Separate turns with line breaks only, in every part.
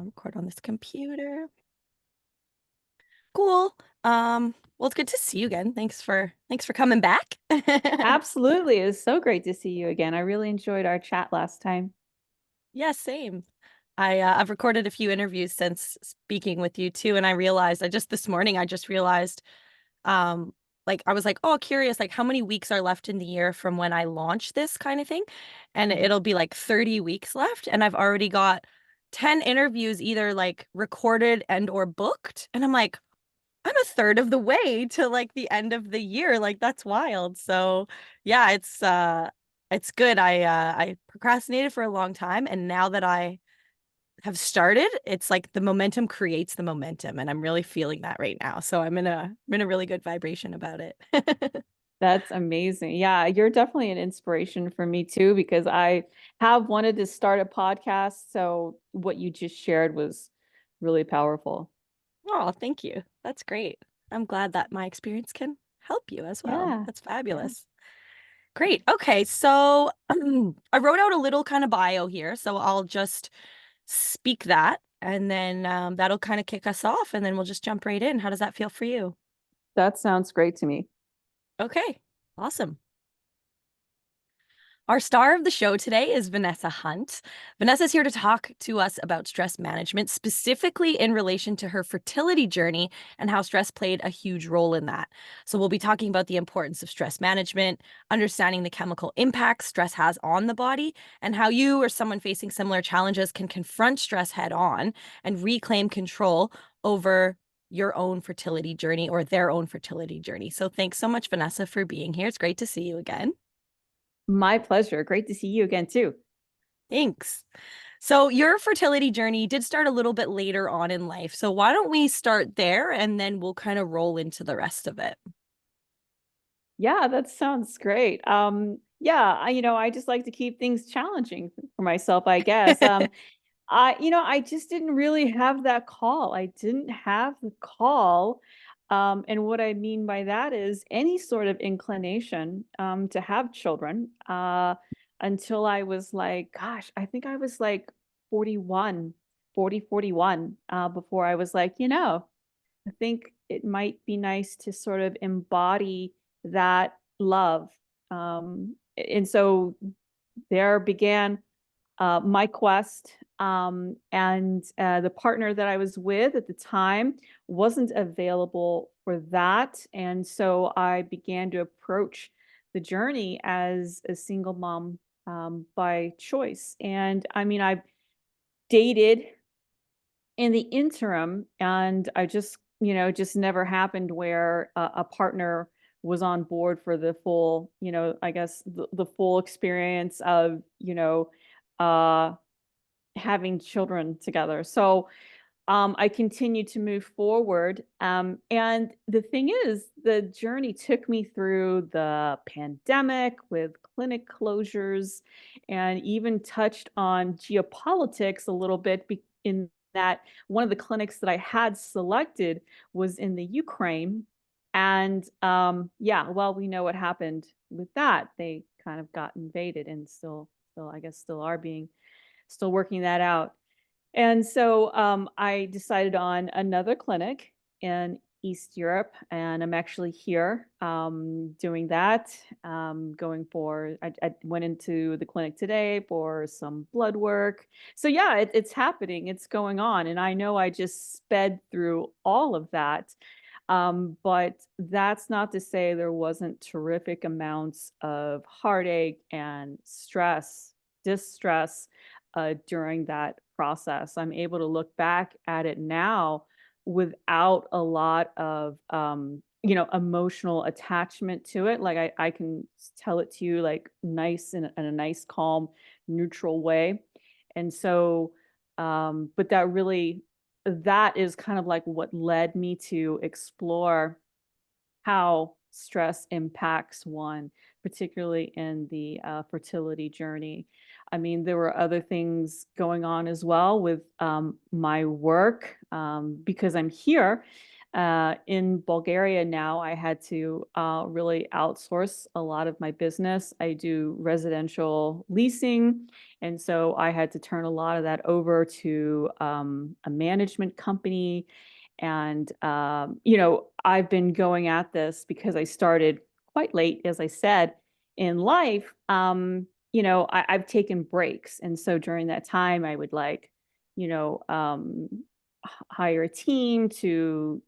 Record on this computer. Cool. Well, it's good to see you again. Thanks for coming back.
Absolutely. It was so great to see you again. I really enjoyed our chat last time.
Yeah, same. I've recorded a few interviews since speaking with you too, and I realized I just this morning I just realized um like I was like, oh, curious, like how many weeks are left in the year from when I launch this kind of thing. And
Mhm.
it'll be like 30 weeks left, and I've already got 10 interviews either like recorded and or booked. And I'm like, I'm a third of the way to like the end of the year. Like that's wild. So yeah, it's good. I procrastinated for a long time, and now that I have started, it's like the momentum creates the momentum, and I'm really feeling that right now. So I'm in a really good vibration about it.
That's amazing. Yeah, you're definitely an inspiration for me too, because I have wanted to start a podcast. So what you just shared was really powerful.
Oh, thank you. That's great. I'm glad that my experience can help you as well.
Yeah.
That's
Yeah.
fabulous. Great. Okay, so I wrote out a little kind of bio here, so I'll just speak that, and then that'll kind of kick us off, and then we'll just jump right in. How does that feel for you?
That sounds great to me.
Okay, awesome. Our star of the show today is Vanessa Hunt. Vanessa's here to talk to us about stress management, specifically in relation to her fertility journey and how stress played a huge role in that. So, we'll be talking about the importance of stress management, understanding the chemical impacts stress has on the body, and how you or someone facing similar challenges can confront stress head on and reclaim control over your own fertility journey or their own fertility journey. So, thanks so much, Vanessa, for being here. It's great to see you again.
My pleasure. Great to see you again too.
Thanks. So your fertility journey did start a little bit later on in life. So why don't we start there and then we'll kind of roll into the rest of it.
Yeah, that sounds great. Yeah, I just like to keep things challenging for myself, I guess. I just didn't really have that call. I didn't have the call. And what I mean by that is any sort of inclination to have children until I was like, gosh, I think I was like 41, 40, 41, before I was like, I think it might be nice to sort of embody that love. And so there began my quest. And the partner that I was with at the time wasn't available for that. And so I began to approach the journey as a single mom by choice. And I mean, I dated in the interim, and I just, just never happened where a partner was on board for the full, I guess the full experience of, uh, having children together. So I continued to move forward. And the thing is, the journey took me through the pandemic with clinic closures and even touched on geopolitics a little bit in that one of the clinics that I had selected was in the Ukraine. And yeah, well, we know what happened with that. They kind of got invaded and still, I guess, still are still working that out. And so I decided on another clinic in East Europe, and I'm actually here doing that. I went into the clinic today for some blood work. So yeah, it's happening, it's going on, and I know I just sped through all of that. But that's not to say there wasn't terrific amounts of heartache and stress, distress during that process. I'm able to look back at it now without a lot of emotional attachment to it. Like I can tell it to you like nice in a nice, calm, neutral way. And so but that is kind of like what led me to explore how stress impacts one, particularly in the fertility journey. I mean, there were other things going on as well with my work because I'm here. In Bulgaria now, I had to really outsource a lot of my business. I do residential leasing, and so I had to turn a lot of that over to a management company. And I've been going at this because I started quite late, as I said, in life. I've taken breaks, and so during that time, I would you know, um, hire a team to,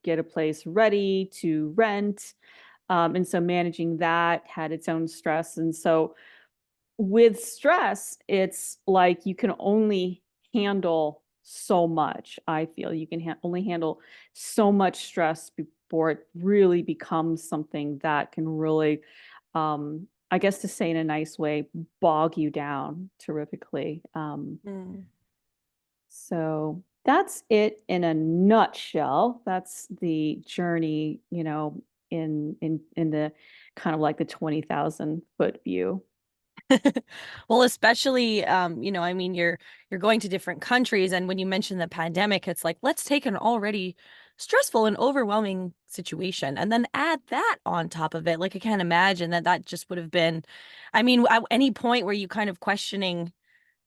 get a place ready to rent. And so managing that had its own stress. And so with stress, it's like you can only handle so much. I feel you can only handle so much stress before it really becomes something that can really, I guess to say in a nice way, bog you down terrifically.
Mm.
So that's it in a nutshell. That's the journey, in the kind of like the 20,000-foot view.
Well, especially, I mean, you're going to different countries, and when you mention the pandemic, it's like let's take an already stressful and overwhelming situation, and then add that on top of it. Like I can't imagine that that just would have been. I mean, at any point were you kind of questioning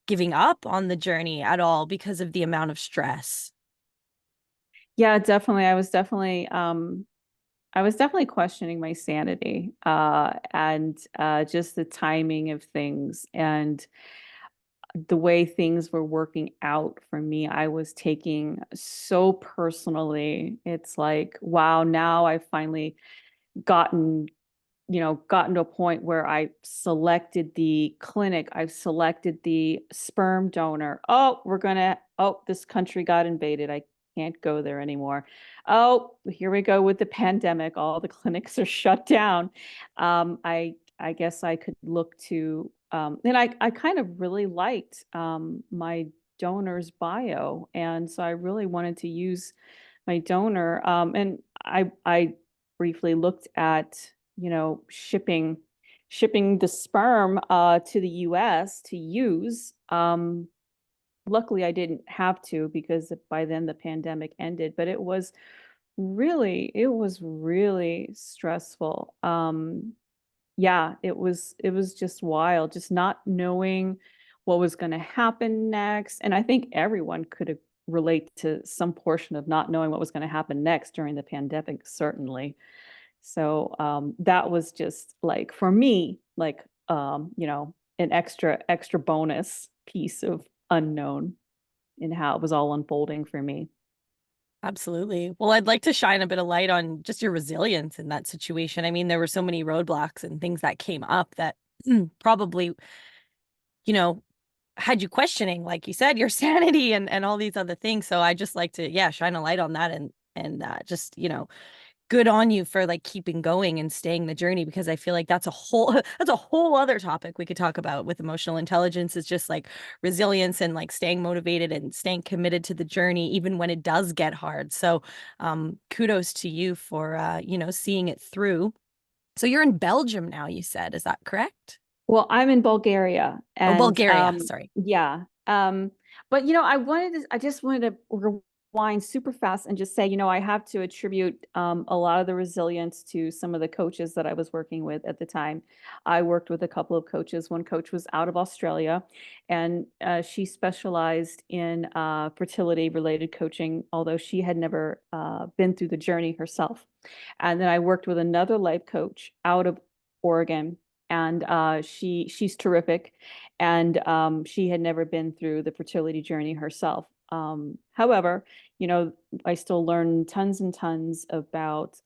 giving up on the journey at all because of the amount of stress?
Yeah, definitely. I was definitely questioning my sanity, and just the timing of things and the way things were working out for me. I was taking so personally. It's like, wow, now I've finally gotten gotten to a point where I selected the clinic, I've selected the sperm donor. Oh, this country got invaded. I can't go there anymore. Oh, here we go with the pandemic. All the clinics are shut down. I guess I could look to, and I kind of really liked my donor's bio. And so I really wanted to use my donor. And I briefly looked at shipping the sperm to the US to use. Luckily, I didn't have to because by then the pandemic ended, but it was really stressful. Yeah, it was just wild, just not knowing what was going to happen next. And I think everyone could relate to some portion of not knowing what was going to happen next during the pandemic, certainly. So that was just like for me, like an extra bonus piece of unknown in how it was all unfolding for me.
Absolutely. Well, I'd like to shine a bit of light on just your resilience in that situation. I mean, there were so many roadblocks and things that came up that probably, you know, had you questioning, like you said, your sanity and all these other things. So I just like to, yeah, shine a light on that and just, good on you for like keeping going and staying the journey because I feel like that's a whole that's a whole other topic we could talk about with emotional intelligence is just like resilience and like staying motivated and staying committed to the journey even when it does get hard. So kudos to you for seeing it through. So you're in Belgium now, you said. Is that correct?
Well, I'm in Bulgaria
Oh,
and
Bulgaria, sorry.
yeah. But I just wanted to rewind super fast and just say, I have to attribute a lot of the resilience to some of the coaches that I was working with at the time. I worked with a couple of coaches. One coach was out of Australia and she specialized in fertility related coaching, although she had never been through the journey herself. And then I worked with another life coach out of Oregon, and she's terrific, and she had never been through the fertility journey herself. However, I still learn tons and tons about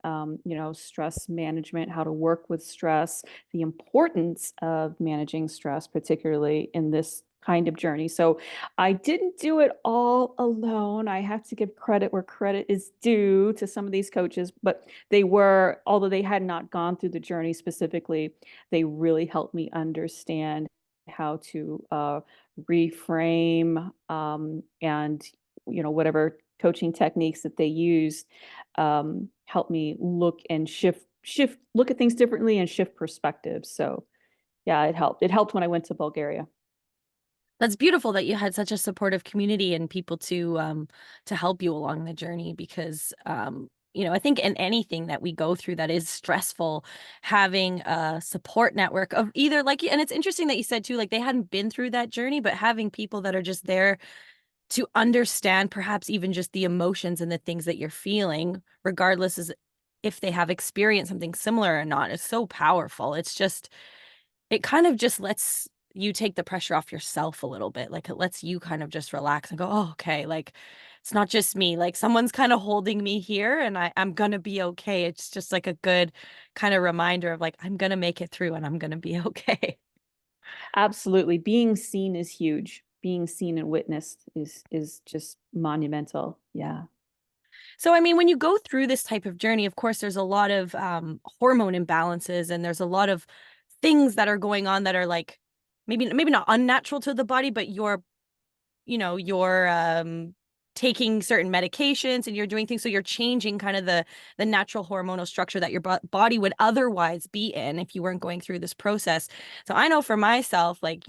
stress management, how to work with stress, the importance of managing stress, particularly in this kind of journey. So I didn't do it all alone. I have to give credit where credit is due to some of these coaches, but although they had not gone through the journey specifically, they really helped me understand how to reframe, and whatever coaching techniques that they used help me look and look at things differently and shift perspectives. So yeah, it helped when I went to Bulgaria.
That's beautiful that you had such a supportive community and people to help you along the journey because, I think in anything that we go through that is stressful, having a support network of either like and it's interesting that you said too, like, they hadn't been through that journey, but having people that are just there to understand perhaps even just the emotions and the things that you're feeling, regardless as if they have experienced something similar or not, is so powerful. It's just it kind of just lets you take the pressure off yourself a little bit, like, it lets you kind of just relax and go, "Oh, okay, like, it's not just me, like, someone's kinda holding me here, and I'm gonna be okay." It's just, like, a good kinda reminder of, like, "I'm gonna make it through, and I'm gonna be okay."
Absolutely. Being seen is huge. Being seen and witnessed is just monumental. Yeah.
So, I mean, when you go through this type of journey, of course, there's a lot of, hormone imbalances, and there's a lot of things that are going on that are, like, maybe not unnatural to the body, but you're taking certain medications and you're doing things so you're changing kind of the natural hormonal structure that your body would otherwise be in if you weren't going through this process. So I know for myself, like,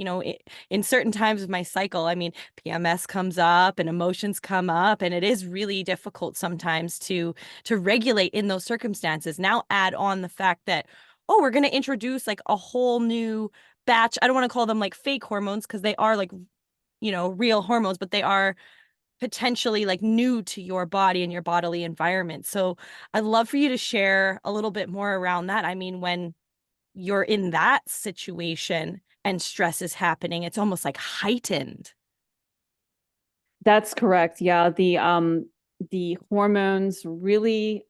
in certain times of my cycle, I mean, PMS comes up and emotions come up, and it is really difficult sometimes to regulate in those circumstances. Now add on the fact that, oh, we're going to introduce like a whole new batch. I don't want to call them like fake hormones because they are like real hormones, but they are potentially like new to your body and your bodily environment. So I'd love for you to share a little bit more around that. I mean, when you're in that situation and stress is happening, it's almost like heightened.
That's correct. Yeah, the hormones really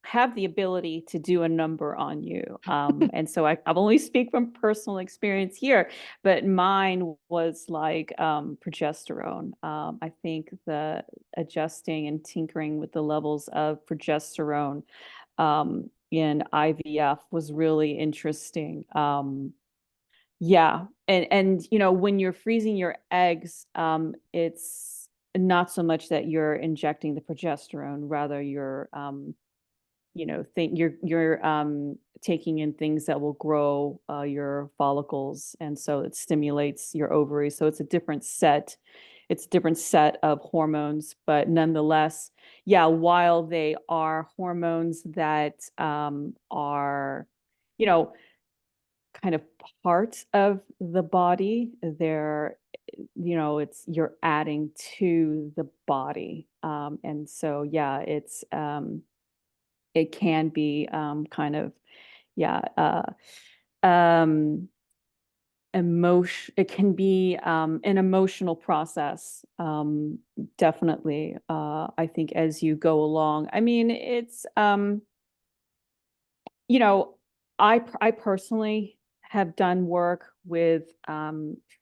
have the ability to do a number on you. And so I've only speak from personal experience here, but mine was like progesterone. I think the adjusting and tinkering with the levels of progesterone in IVF was really interesting. Yeah, and when you're freezing your eggs, it's not so much that you're injecting the progesterone, rather you're taking in things that will grow your follicles, and so it stimulates your ovaries. So it's a different set of hormones, but nonetheless, yeah, while they are hormones that are, you know, kind of part of the body. It's you're adding to the body. And so, yeah, it can be kind of, yeah, um, it can be an emotional process. Definitely. I think as you go along, I mean, you know, I personally have done work with,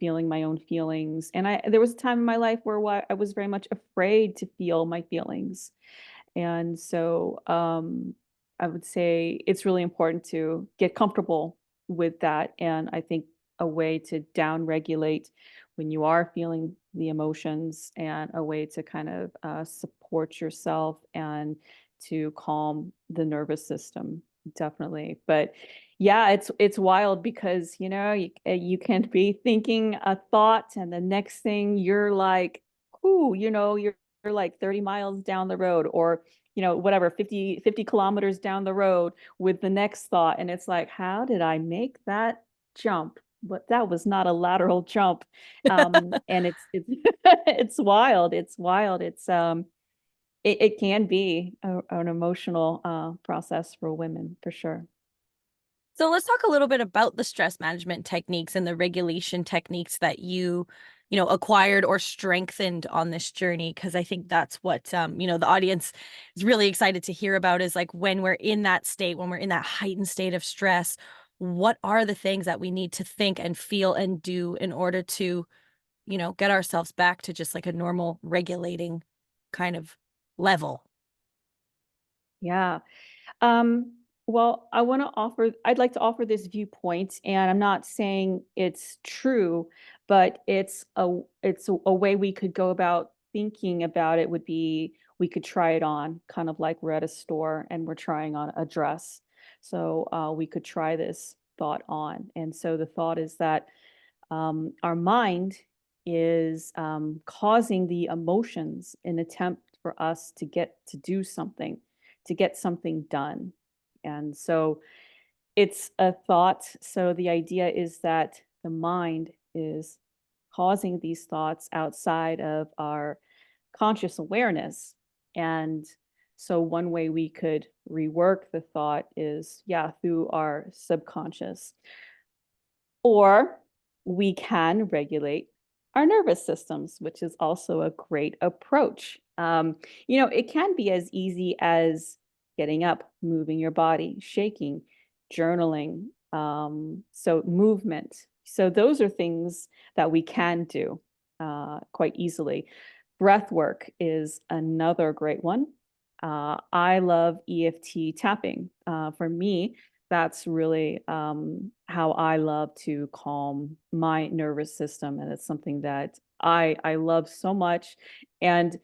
feeling my own feelings, and there was a time in my life where I was very much afraid to feel my feelings, and so, I would say it's really important to get comfortable with that, and I think a way to down regulate when you are feeling the emotions, and a way to kind of, support yourself and to calm the nervous system, definitely. But yeah, it's wild because, you can be thinking a thought, and the next thing you're like, "Ooh," you're like 30 miles down the road, or whatever, 50 kilometers down the road with the next thought. And it's like, how did I make that jump? But that was not a lateral jump. And it's it's wild. It's wild. It can be an emotional process for women for sure.
So let's talk a little bit about the stress management techniques and the regulation techniques that you acquired or strengthened on this journey. Because I think that's what, the audience is really excited to hear about is like when we're in that state, when we're in that heightened state of stress, what are the things that we need to think and feel and do in order to, get ourselves back to just like a normal regulating kind of level?
Yeah. Well, I'd like to offer this viewpoint, and I'm not saying it's true, but it's a way we could go about thinking about it. Would be, we could try it on, kind of like we're at a store and we're trying on a dress. So we could try this thought on. And so the thought is that our mind is causing the emotions in attempt for us to get to do something, to get something done. And so it's a thought. So the idea is that the mind is causing these thoughts outside of our conscious awareness. And so one way we could rework the thought is, yeah, through our subconscious. Or we can regulate our nervous systems, which is also a great approach. It can be as easy as getting up, moving your body, shaking, journaling, so movement. So those are things that we can do quite easily. Breath work is another great one. I love EFT tapping. For me, that's really how I love to calm my nervous system, and it's something that I love so much. And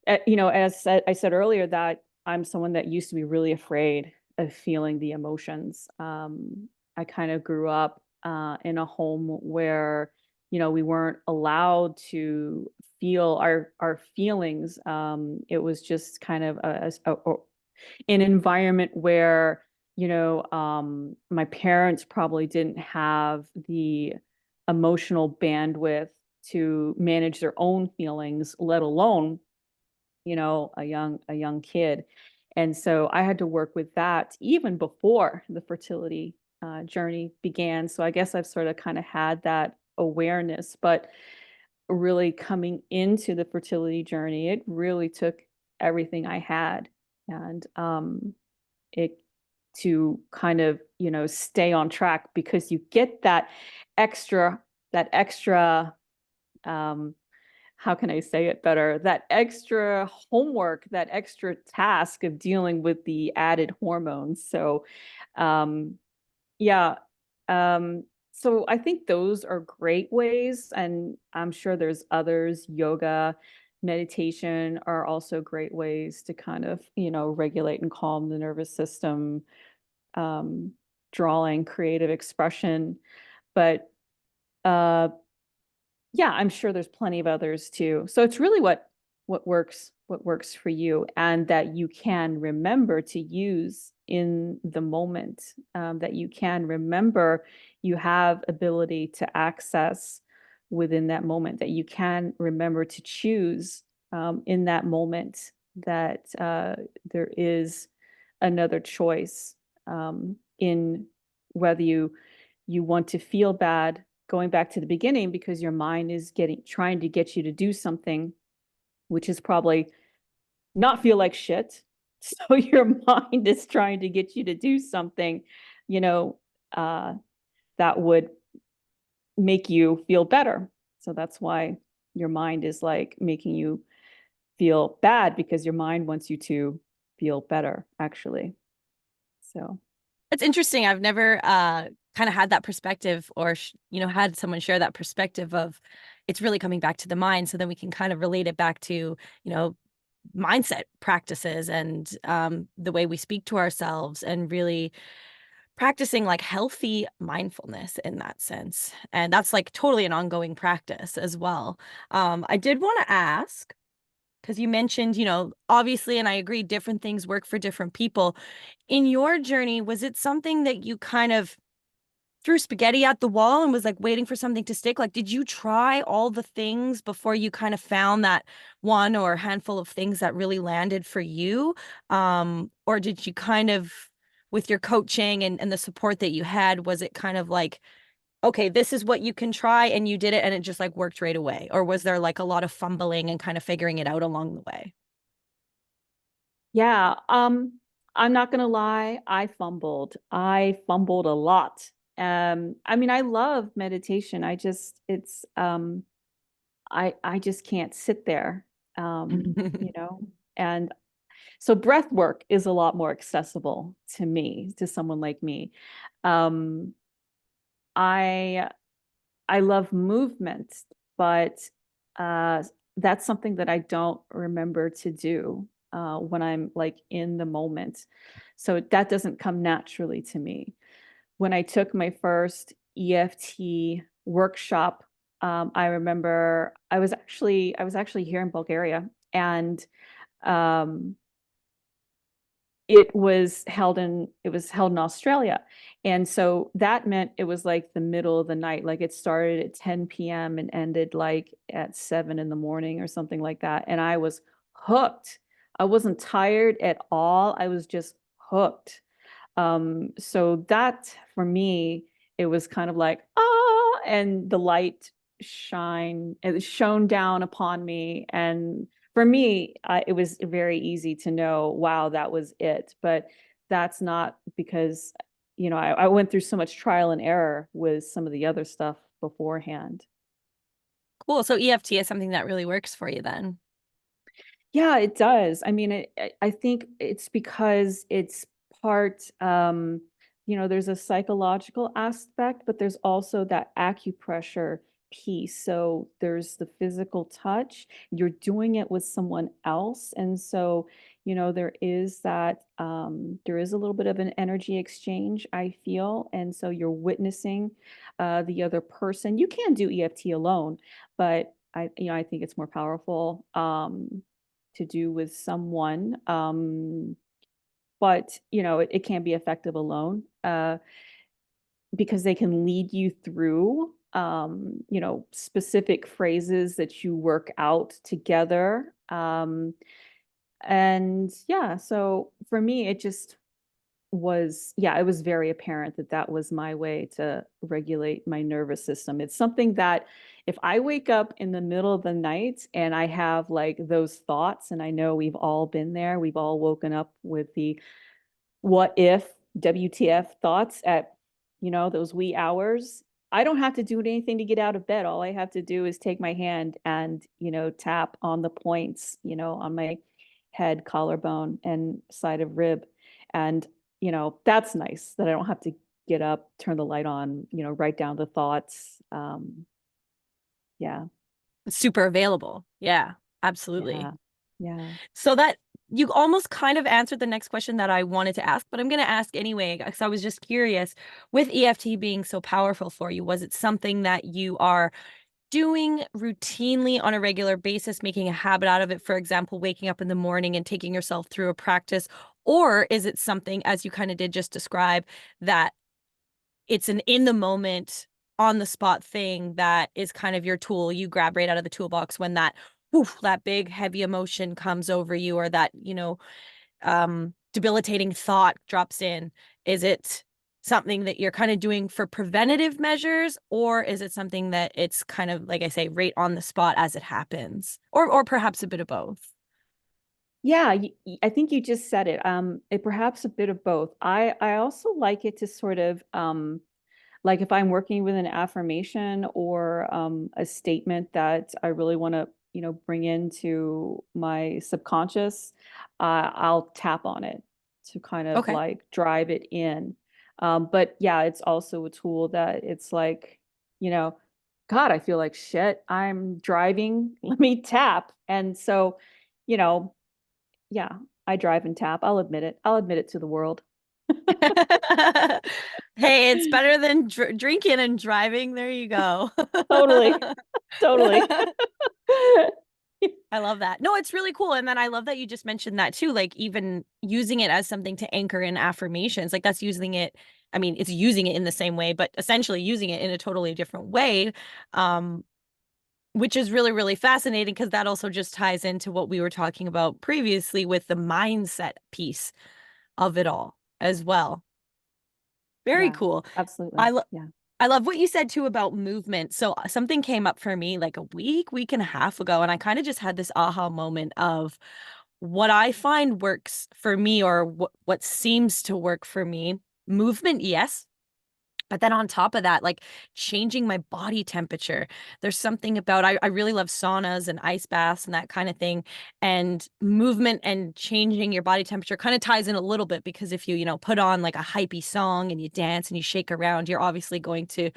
I said earlier, that I'm someone that used to be really afraid of feeling the emotions. I kind of grew up in a home where we weren't allowed to feel our feelings. It was just kind of an environment where my parents probably didn't have the emotional bandwidth to manage their own feelings, let alone a young kid. And so I had to work with that even before the fertility journey began. So I guess I've sort of kind of had that awareness, but really coming into the fertility journey, it really took everything I had. And it to kind of, stay on track, because you get that extra, um, how can I say it better? That extra homework, that extra task of dealing with the added hormones. So, um, yeah. So I think those are great ways, and I'm sure there's others. Yoga, meditation are also great ways to kind of, regulate and calm the nervous system, um, drawing, creative expression. But uh, yeah, I'm sure there's plenty of others too. So it's really what works for you, and that you can remember to use in the moment. That you can remember you have ability to access within that moment. That you can remember to choose in that moment. That there is another choice in whether you want to feel bad, going back to the beginning, because your mind is trying to get you to do something, which is probably not feel like shit. So your mind is trying to get you to do something, you know, uh, that would make you feel better. So that's why your mind is like making you feel bad, because your mind wants you to feel better, actually. So
It's interesting. I've never kind of had that perspective, or had someone share that perspective of it's really coming back to the mind, so then we can kind of relate it back to, mindset practices and the way we speak to ourselves, and really practicing like healthy mindfulness in that sense. And that's like totally an ongoing practice as well. I did want to ask, because you mentioned, obviously, and I agree, different things work for different people. In your journey, was it something that you kind of threw spaghetti at the wall and was like waiting for something to stick? Like, did you try all the things before you kind of found that one or handful of things that really landed for you? Or did you kind of, with your coaching and the support that you had, was it kind of like, okay, this is what you can try and you did it and it just like worked right away? Or was there like a lot of fumbling and kind of figuring it out along the way?
yeah, I'm not gonna lie, I fumbled. I fumbled a lot. I mean, I love meditation. I just can't sit there. You know, and so breath work is a lot more accessible to me, to someone like me. Um, I I love movement, but uh, that's something that I don't remember to do when I'm like in the moment. So that doesn't come naturally to me. When I took my first EFT workshop, I remember I was actually here in Bulgaria, and um, it was held in Australia. And so that meant it was like the middle of the night. Like it started at 10 p.m. and ended like at 7 in the morning or something like that. And I was hooked. I wasn't tired at all. I was just hooked. So that for me, it was kind of like, ah, and the light it shone down upon me. And for me, it was very easy to know, wow, that was it. But that's not because, I went through so much trial and error with some of the other stuff beforehand.
Cool. So EFT is something that really works for you then.
Yeah, it does. I mean, I think it's because it's part, there's a psychological aspect, but there's also that acupressure piece. So there's the physical touch. You're doing it with someone else. And so, there is a little bit of an energy exchange, I feel. And so you're witnessing the other person. You can do EFT alone, but I think it's more powerful. To do with someone. But it can be effective alone, because they can lead you through specific phrases that you work out together. And yeah, so for me, it was very apparent that that was my way to regulate my nervous system. It's something that if I wake up in the middle of the night and I have like those thoughts, and I know we've all been there, we've all woken up with the what if WTF thoughts at, those wee hours. I don't have to do anything to get out of bed. All I have to do is take my hand and, tap on the points, on my head, collarbone, and side of rib. And, that's nice that I don't have to get up, turn the light on, write down the thoughts. Yeah,
It's super available. Yeah, absolutely.
yeah, yeah.
So that you almost kind of answered the next question that I wanted to ask, but I'm going to ask anyway, because I was just curious with EFT being so powerful for you, was it something that you are doing routinely on a regular basis, making a habit out of it? For example, waking up in the morning and taking yourself through a practice? Or is it something, as you kind of did just describe, that it's an in the moment, on the spot thing that is kind of your tool? You grab right out of the toolbox when that, woof, that big heavy emotion comes over you, or that, debilitating thought drops in. Is it something that you're kind of doing for preventative measures, or is it something that it's kind of, like I say, right on the spot as it happens, or perhaps a bit of both?
Yeah, I think you just said it. Perhaps a bit of both. I also like it to sort of, like if I'm working with an affirmation or a statement that I really want to, bring into my subconscious, I'll tap on it to kind of
Okay.
like drive it in. But yeah, it's also a tool that it's like, you know, God, I feel like shit. I'm driving. Let me tap. And so, you know, yeah, I drive and tap. I'll admit it. I'll admit it to the world.
Hey, it's better than drinking and driving. There you go.
Totally. Totally.
I love that. No, it's really cool. And then I love that you just mentioned that too, like even using it as something to anchor in affirmations. Like that's using it. I mean, it's using it in the same way, but essentially using it in a totally different way. Um, which is really, really fascinating because that also just ties into what we were talking about previously with the mindset piece of it all as well. Very
Yeah,
cool. I
absolutely.
lo
Yeah.
I love what you said too about movement. So something came up for me like a week and a half ago, and I kind of just had this aha moment of what I find works for me, or what seems to work for me. Movement, yes, but then on top of that, like changing my body temperature. There's something about, I really love saunas and ice baths and that kind of thing. And movement and changing your body temperature kind of ties in a little bit, because if you, put on like a hypey song and you dance and you shake around, you're obviously going to,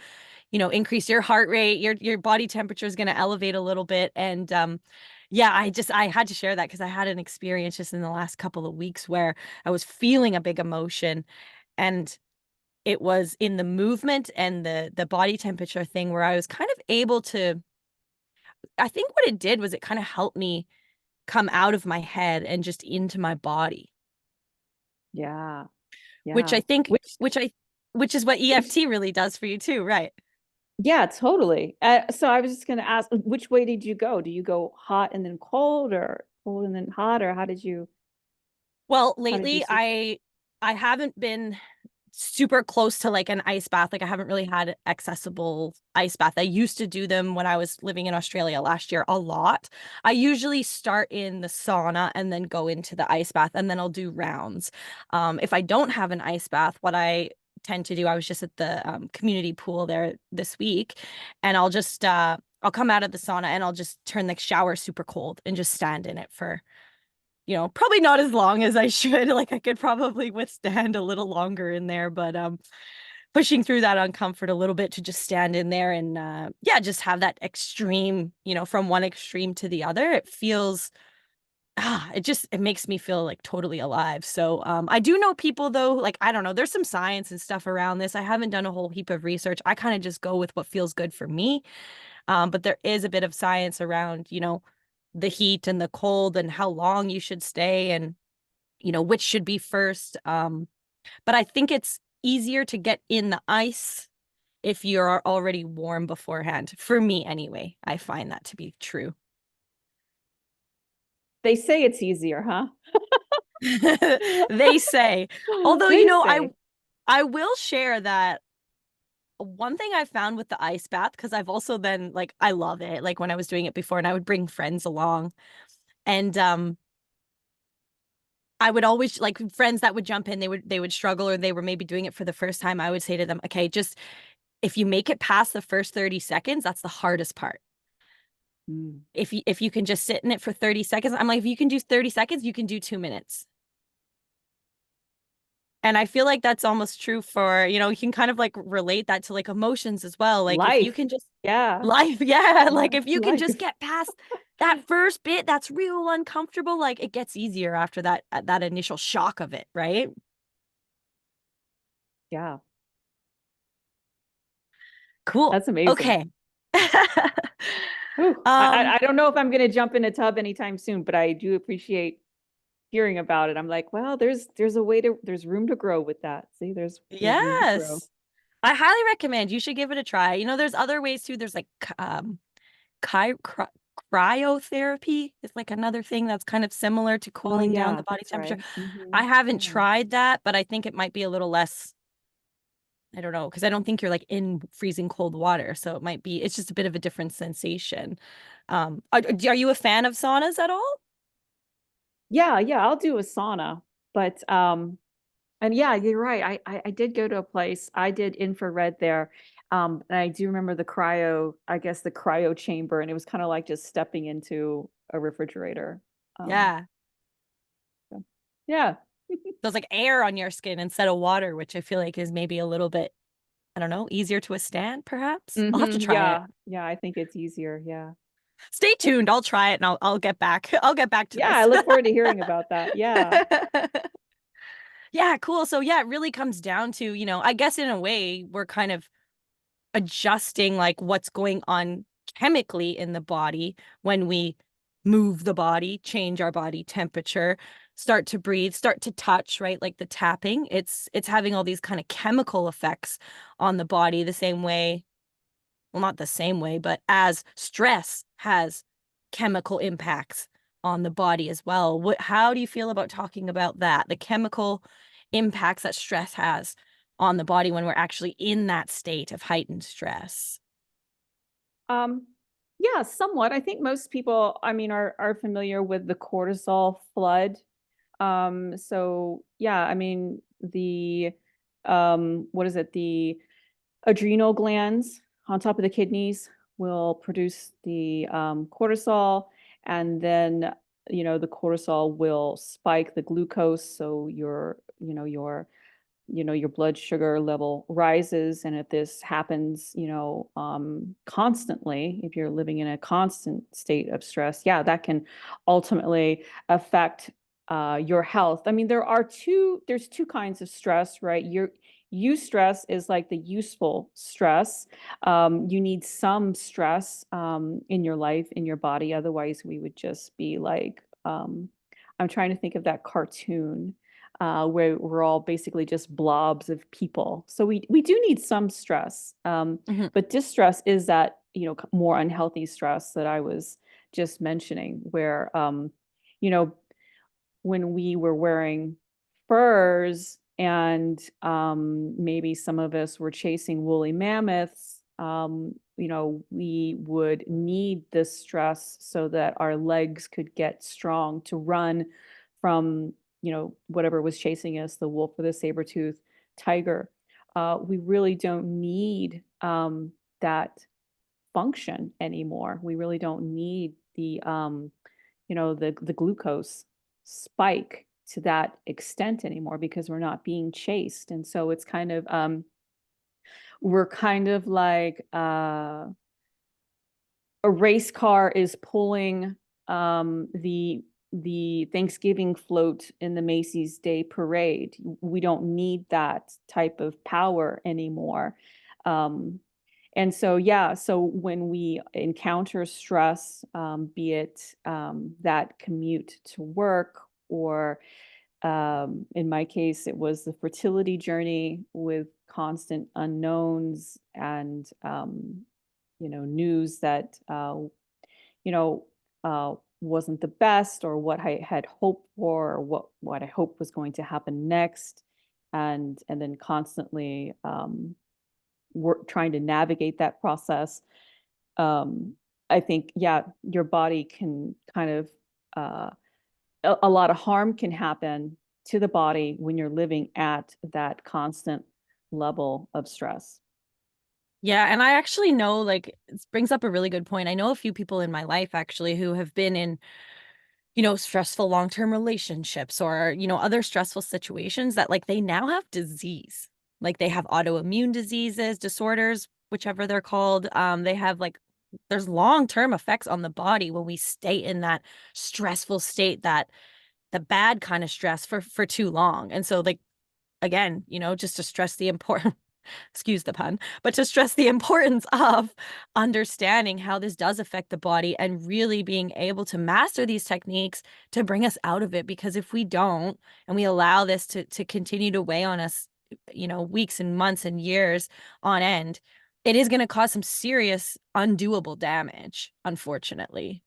increase your heart rate. Your body temperature is going to elevate a little bit. And yeah, I had to share that because I had an experience just in the last couple of weeks where I was feeling a big emotion, and it was in the movement and the body temperature thing where I was kind of able to, I think what it did was it kind of helped me come out of my head and just into my body,
Yeah.
which
Yeah.
I think,
Which
which is what
which
EFT really does for you too, right?
yeah, totally. So I was just going to ask, which way did you go? Do you go hot and then cold, or cold and then hot, or
Well,
how did you
lately
switch it?
I haven't been super close to like an ice bath. Like I haven't really had accessible ice bath. I used to do them when I was living in Australia last year a lot. I usually start in the sauna and then go into the ice bath and then I'll do rounds. If I don't have an ice bath, what I tend to do, I was just at the community pool there this week and I'll come out of the sauna and I'll just turn the shower super cold and just stand in it for probably not as long as I should. Like I could probably withstand a little longer in there, but pushing through that uncomfort a little bit to just stand in there and yeah, just have that extreme, from one extreme to the other. It feels it makes me feel like totally alive. So I do know people though, like I don't know, there's some science and stuff around this. I haven't done a whole heap of research. I kind of just go with what feels good for me. But there is a bit of science around, the heat and the cold and how long you should stay and, which should be first. But I think it's easier to get in the ice if you're already warm beforehand. For me, anyway, I find that to be true.
They say it's easier, huh?
They say. Although,
They say.
I will share that one thing I found with the ice bath, because I've also then like I love it, like when I was doing it before and I would bring friends along. And I would always like friends that would jump in, they would struggle or they were maybe doing it for the first time. I would say to them, okay, just if you make it past the first 30 seconds, that's the hardest part.
Mm.
If you can just sit in it for 30 seconds, I'm like, if you can do 30 seconds, you can do 2 minutes. And I feel like that's almost true for, you can kind of like relate that to like emotions as well. Like if you
Life.
can just
Yeah.
life, yeah,
Yeah.
like if you can just
Life.
get past that first bit that's real uncomfortable, like it gets easier after that initial shock of it, right?
Yeah.
Cool.
That's amazing.
Okay.
Ooh,
Um,
I don't know if I'm going to jump in a tub anytime soon, but I do appreciate hearing about it. I'm like, well, there's room to grow with that. See, there's room to grow.
yes. I highly recommend you should give it a try. There's other ways too. There's like cry, cry, cryotherapy is like another thing that's kind of similar to
Oh
cooling down the
yeah,
body
that's
temperature.
right. Hmm.
I haven't
Yeah.
tried that, but I think it might be a little less, I don't know, because I don't think you're like in freezing cold water. So it's just a bit of a different sensation. Are you a fan of saunas at all?
Yeah, yeah, I'll do a sauna. But and yeah, you're right. I did go to a place. I did infrared there. And I do remember I guess the cryo chamber, and it was kind of like just stepping into a refrigerator. Um,
Yeah.
so, yeah.
There's like air on your skin instead of water, which I feel like is maybe a little bit, I don't know, easier to withstand, perhaps. I'll have to try it.
Yeah. Yeah, I think it's easier. Yeah.
Stay tuned. I'll try it and I'll get back. I'll get back to
Yeah, I
this.
look forward to hearing about that. Yeah.
Yeah, cool. So yeah, it really comes down to, I guess in a way we're kind of adjusting like what's going on chemically in the body when we move the body, change our body temperature, start to breathe, start to touch, right? Like the tapping. It's having all these kind of chemical effects on the body the same way, well, not the same way, but as stress has chemical impacts on the body as well. How do you feel about talking about that? The chemical impacts that stress has on the body when we're actually in that state of heightened stress.
Um, yeah, somewhat. I think most people, I mean, are familiar with the cortisol flood. So yeah, I mean, the what is it? The adrenal glands on top of the kidneys will produce the cortisol, and then the cortisol will spike the glucose, so your blood sugar level rises. And if this happens constantly, if you're living in a constant state of stress, yeah, that can ultimately affect your health. I mean, there's two kinds of stress, right? eustress is like the useful stress. You need some stress in your life, in your body. Otherwise, we would just be like, I'm trying to think of that cartoon where we're all basically just blobs of people. So we do need some stress,
Mhm.
but distress is that more unhealthy stress that I was just mentioning, where you know when we were wearing furs and maybe some of us were chasing woolly mammoths, we would need this stress so that our legs could get strong to run from, whatever was chasing us, the wolf or the saber-toothed tiger. We really don't need that function anymore. We really don't need the glucose spike to that extent anymore because we're not being chased. And so it's kind of we're kind of like a race car is pulling the Thanksgiving float in the Macy's Day Parade. We don't need that type of power anymore. Um, and so, yeah, so when we encounter stress, be it that commute to work, or in my case, it was the fertility journey with constant unknowns and, news that, you know, wasn't the best, or what I had hoped for, or what I hoped was going to happen next. And then constantly work trying to navigate that process. Um, I think, yeah, your body can kind of a lot of harm can happen to the body when you're living at that constant level of stress.
Yeah, and I actually know, like, this brings up a really good point. I know a few people in my life actually who have been in, stressful long-term relationships or, other stressful situations that like they now have disease. Like they have autoimmune diseases, disorders, whichever they're called. They have like there's long-term effects on the body when we stay in that stressful state, that the bad kind of stress for too long. And so like again, just to stress the important excuse the pun, but to stress the importance of understanding how this does affect the body and really being able to master these techniques to bring us out of it. Because if we don't, and we allow this to continue to weigh on us, weeks and months and years on end, it is going to cause some serious undoable damage, unfortunately.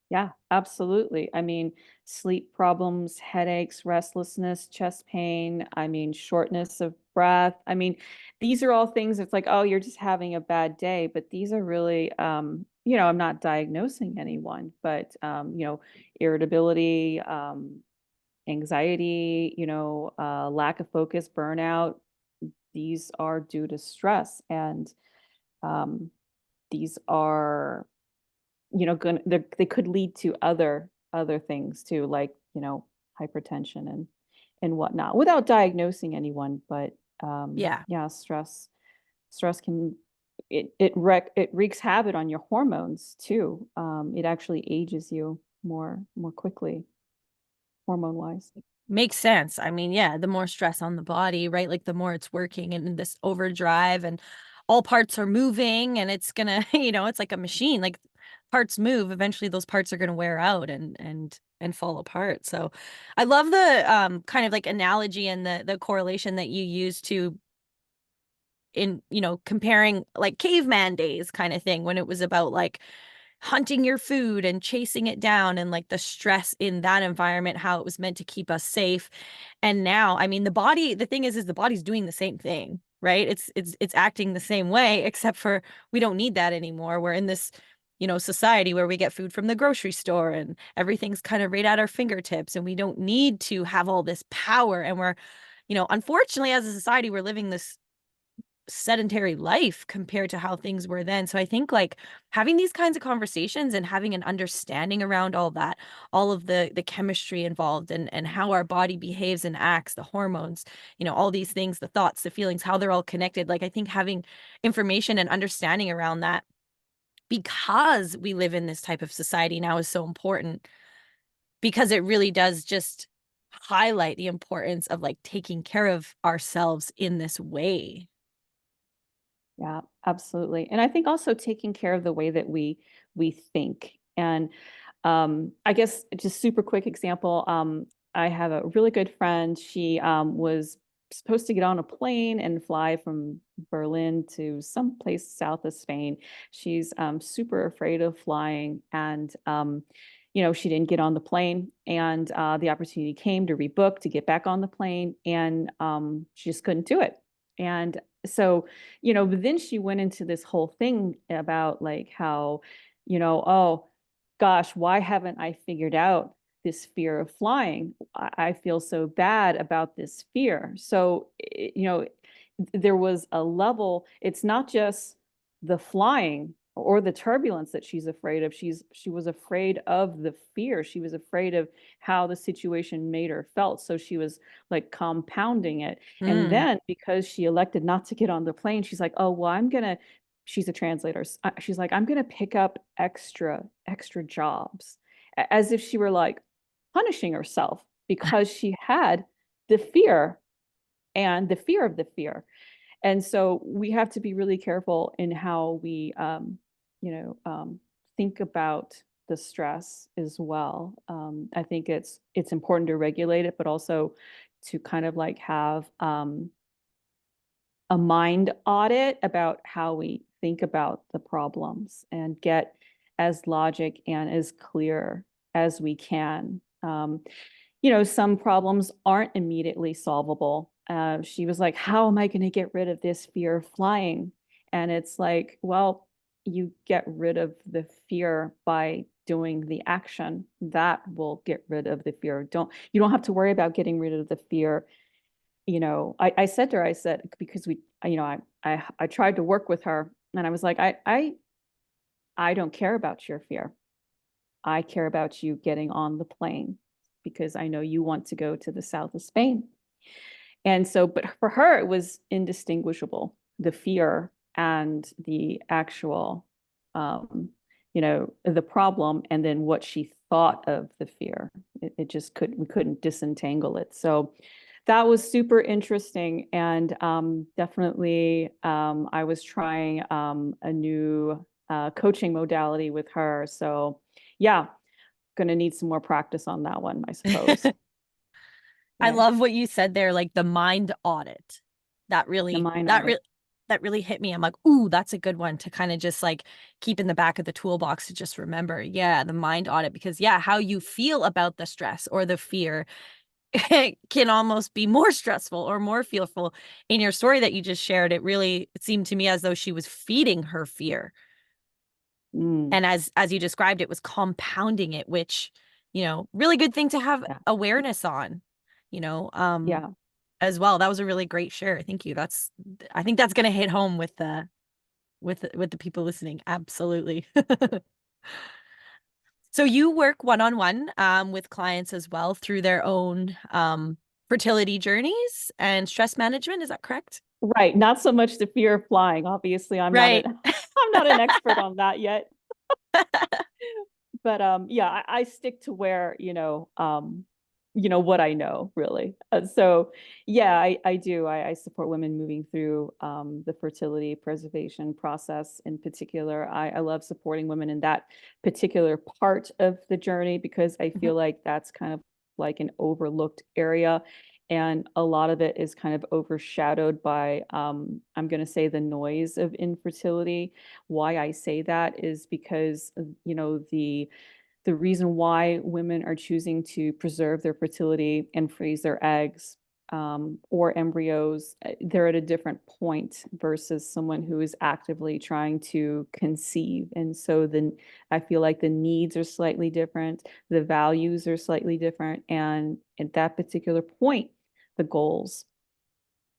Yeah, absolutely. I mean, sleep problems, headaches, restlessness, chest pain, I mean, shortness of breath. I mean, these are all things it's like, oh, you're just having a bad day. But these are really, I'm not diagnosing anyone, but, irritability, anxiety, lack of focus, burnout, these are due to stress. And um, these are gonna they could lead to other things too, like, hypertension and whatnot, without diagnosing anyone. But,
Yeah.
yeah, stress can it wreaks havoc on your hormones too. It actually ages you more quickly, hormone-wise.
Makes sense. I mean, yeah, the more stress on the body, right? Like the more it's working and in this overdrive and all parts are moving and it's gonna, it's like a machine. Like parts move, eventually those parts are gonna wear out and fall apart. So I love the kind of like analogy and the correlation that you use to in, comparing like caveman days kind of thing when it was about like hunting your food and chasing it down and like the stress in that environment, how it was meant to keep us safe. And now, I mean, the thing is the body's doing the same thing, right? It's acting the same way, except for we don't need that anymore. We're in this, society where we get food from the grocery store and everything's kind of right at our fingertips and we don't need to have all this power. And we're, unfortunately, as a society, we're living this sedentary life compared to how things were then. So I think like having these kinds of conversations and having an understanding around all that, all of the chemistry involved and how our body behaves and acts, the hormones, all these things, the thoughts, the feelings, how they're all connected. Like I think having information and understanding around that because we live in this type of society now is so important because it really does just highlight the importance of like taking care of ourselves in this way.
Yeah, absolutely. And I think also taking care of the way that we think. And I guess just super quick example. I have a really good friend. She was supposed to get on a plane and fly from Berlin to some place south of Spain. She's super afraid of flying, and she didn't get on the plane. And the opportunity came to rebook to get back on the plane, and she just couldn't do it. And so, but then she went into this whole thing about like how, oh gosh, why haven't I figured out this fear of flying? I feel so bad about this fear. So, there was a level, it's not just the flying or the turbulence that she's afraid of. She was afraid of the fear. She was afraid of how the situation made her felt. So she was like compounding it. And
Mm.
then because she elected not to get on the plane, she's like, oh, well, she's a translator. She's like, I'm gonna pick up extra jobs, as if she were like punishing herself because she had the fear and the fear of the fear. And so we have to be really careful in how we, you know, um, think about the stress as well. I think it's important to regulate it, but also to kind of like have a mind audit about how we think about the problems and get as logic and as clear as we can. Some problems aren't immediately solvable. She was like, how am I going to get rid of this fear of flying? And it's like, well, you get rid of the fear by doing the action that will get rid of the fear. You don't have to worry about getting rid of the fear. I said to her, I said, because I tried to work with her, and I was like, I don't care about your fear. I care about you getting on the plane because I know you want to go to the south of Spain. And so, but for her, it was indistinguishable, the fear and the actual, the problem, and then what she thought of the fear. It just we couldn't disentangle it. So that was super interesting. And definitely, I was trying a new coaching modality with her. So, yeah, going to need some more practice on that one, I suppose.
I
Right.
love what you said there, like the mind audit. That
The
really,
mind
that
audit.
really, that really hit me. I'm like, ooh, that's a good one to kind of just like keep in the back of the toolbox to just remember. Yeah, the mind audit, because yeah, how you feel about the stress or the fear can almost be more stressful or more fearful. In your story that you just shared, it seemed to me as though she was feeding her fear.
Mm,
And as you described, it was compounding it, which, really good thing to have
yeah.
awareness on, you know, um,
Yeah.
as well. That was a really great share. Thank you. I think that's going to hit home with the people listening. Absolutely. So you work one-on-one with clients as well through their own fertility journeys and stress management. Is that correct?
Right. Not so much the fear of flying. Obviously, I'm not an
Right.
I'm not an expert on that yet. But yeah, I stick to where, what I know really. So yeah, I do. I support women moving through the fertility preservation process in particular. I love supporting women in that particular part of the journey because I
Mhm.
feel like that's kind of like an overlooked area. And a lot of it is kind of overshadowed by, I'm going to say, the noise of infertility. Why I say that is because, the reason why women are choosing to preserve their fertility and freeze their eggs or embryos, they're at a different point versus someone who is actively trying to conceive. And so then I feel like the needs are slightly different, the values are slightly different, and at that particular point, the goals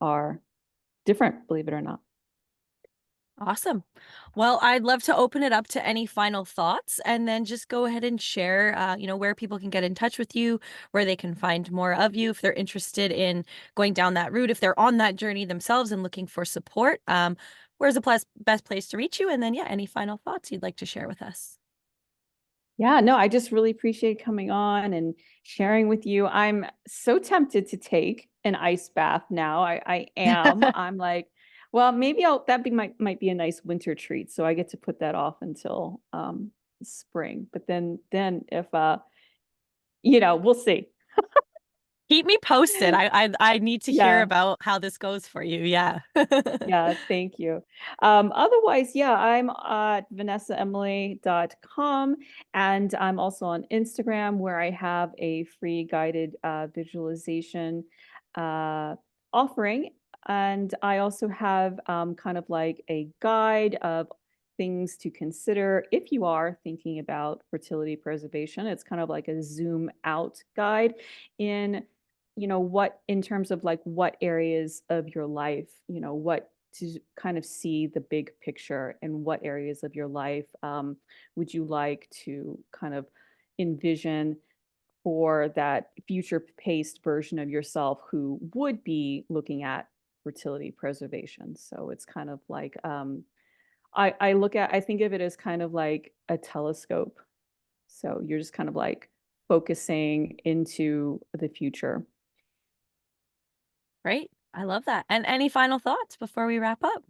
are different, believe it or not.
Awesome. Well, I'd love to open it up to any final thoughts and then just go ahead and share, where people can get in touch with you, where they can find more of you if they're interested in going down that route, if they're on that journey themselves and looking for support. Where's the best place to reach you? And then, yeah, any final thoughts you'd like to share with us?
Yeah, no, I just really appreciate coming on and sharing with you. I'm so tempted to take an ice bath now. I am. I'm like, well, maybe that might be a nice winter treat. So I get to put that off until spring. But then if we'll see.
Keep me posted. I need to hear
Yeah.
about how this goes for you. Yeah.
Yeah, thank you. Otherwise, yeah, I'm at vanessaemily.com, and I'm also on Instagram where I have a free guided visualization uh, offering. And I also have kind of like a guide of things to consider if you are thinking about fertility preservation. It's kind of like a zoom out guide in what in terms of like what areas of your life, what to kind of see the big picture and what areas of your life would you like to kind of envision for that future paced version of yourself who would be looking at fertility preservation. So it's kind of like I think of it as kind of like a telescope. So you're just kind of like focusing into the future.
Great. I love that. And any final thoughts before we wrap up?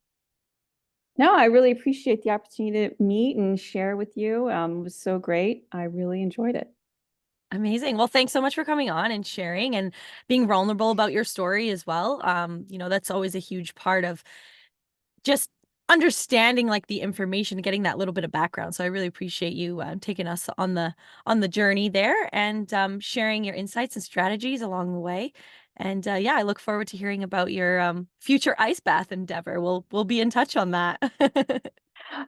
No, I really appreciate the opportunity to meet and share with you. It was so great. I really enjoyed it.
Amazing. Well, thanks so much for coming on and sharing and being vulnerable about your story as well. That's always a huge part of just understanding like the information, getting that little bit of background. So I really appreciate you taking us on the journey there and sharing your insights and strategies along the way. And yeah, I look forward to hearing about your future ice bath endeavor. We'll be in touch on that.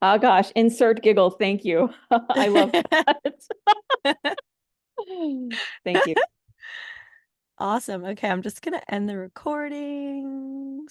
Oh gosh, insert giggle. Thank you. I love that. Thank you.
Awesome. Okay, I'm just gonna end the recordings.